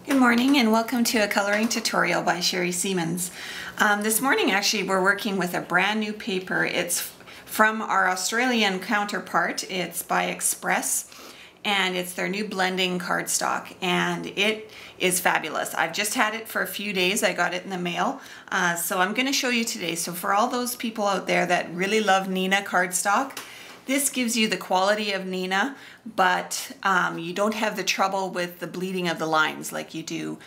Good morning and welcome to a coloring tutorial by Sherrie Siemens. This morning actually we're working with a brand new paper. It's from our Australian counterpart. It's by Express and it's their new blending cardstock and it is fabulous. I've just had it for a few days. I got it in the mail. So I'm going to show you today. So for all those people out there that really love Neenah cardstock, this gives you the quality of Neenah, but you don't have the trouble with the bleeding of the lines like you do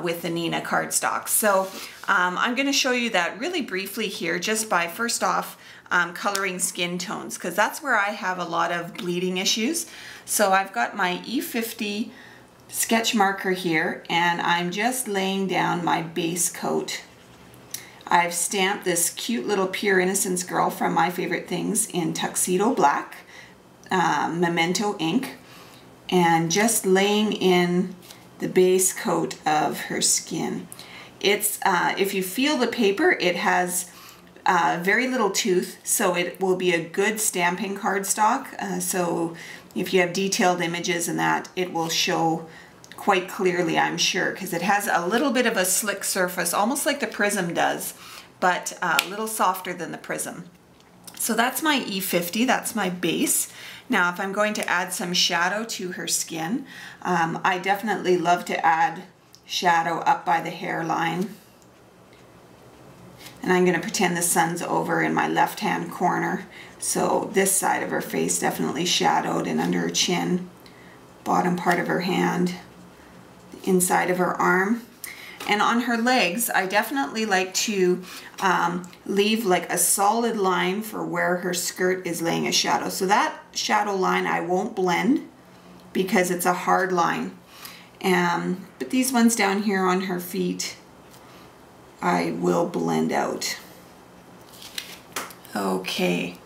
with the Neenah cardstock. So I'm going to show you that really briefly here, just by first off coloring skin tones, because that's where I have a lot of bleeding issues. So I've got my E50 sketch marker here, and I'm just laying down my base coat. I've stamped this cute little Pure Innocence girl from My Favorite Things in Tuxedo Black, Memento ink, and just laying in the base coat of her skin. It's, if you feel the paper, it has very little tooth, so it will be a good stamping cardstock. So if you have detailed images and that, it will show quite clearly, I'm sure, because it has a little bit of a slick surface, almost like the Prism does, but a little softer than the Prism. So that's my E50, that's my base. Now if I'm going to add some shadow to her skin, I definitely love to add shadow up by the hairline. And I'm going to pretend the sun's over in my left hand corner. So this side of her face definitely shadowed, and under her chin, bottom part of her hand, inside of her arm. And on her legs, I definitely like to leave like a solid line for where her skirt is laying a shadow. So that shadow line I won't blend because it's a hard line. But these ones down here on her feet, I will blend out. Okay,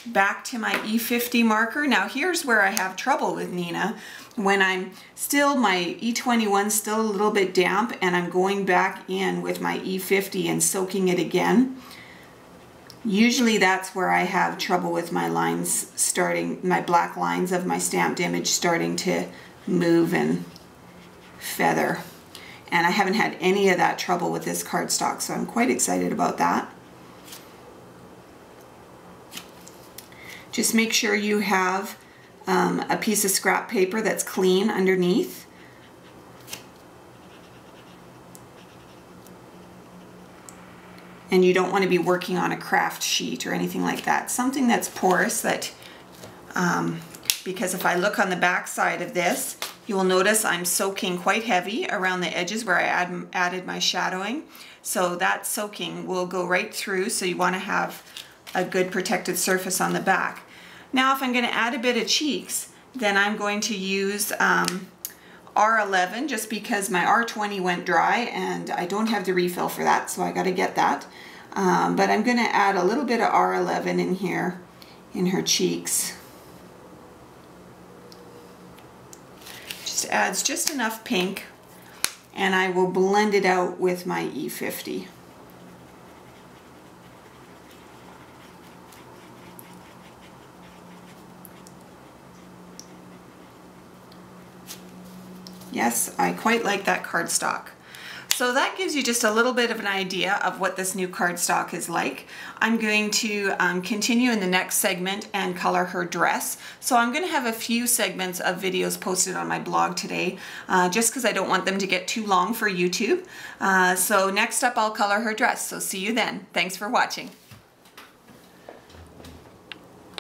back to my E50 marker. Now here's where I have trouble with Neenah. When I'm still, my E21's still a little bit damp and I'm going back in with my E50 and soaking it again, usually that's where I have trouble with my lines starting, my black lines of my stamped image starting to move and feather. And I haven't had any of that trouble with this cardstock, so I'm quite excited about that. Just make sure you have a piece of scrap paper that's clean underneath. And you don't want to be working on a craft sheet or anything like that. Something that's porous, that because if I look on the back side of this, you will notice I'm soaking quite heavy around the edges where I added my shadowing. So that soaking will go right through, so you want to have a good protected surface on the back. Now if I'm going to add a bit of cheeks, then I'm going to use R11, just because my R20 went dry and I don't have the refill for that, so I got to get that. But I'm going to add a little bit of R11 in here in her cheeks. Just adds just enough pink, and I will blend it out with my E50. Yes, I quite like that cardstock. So that gives you just a little bit of an idea of what this new cardstock is like. I'm going to continue in the next segment and color her dress. So I'm going to have a few segments of videos posted on my blog today, just because I don't want them to get too long for YouTube. So next up I'll color her dress. So see you then. Thanks for watching.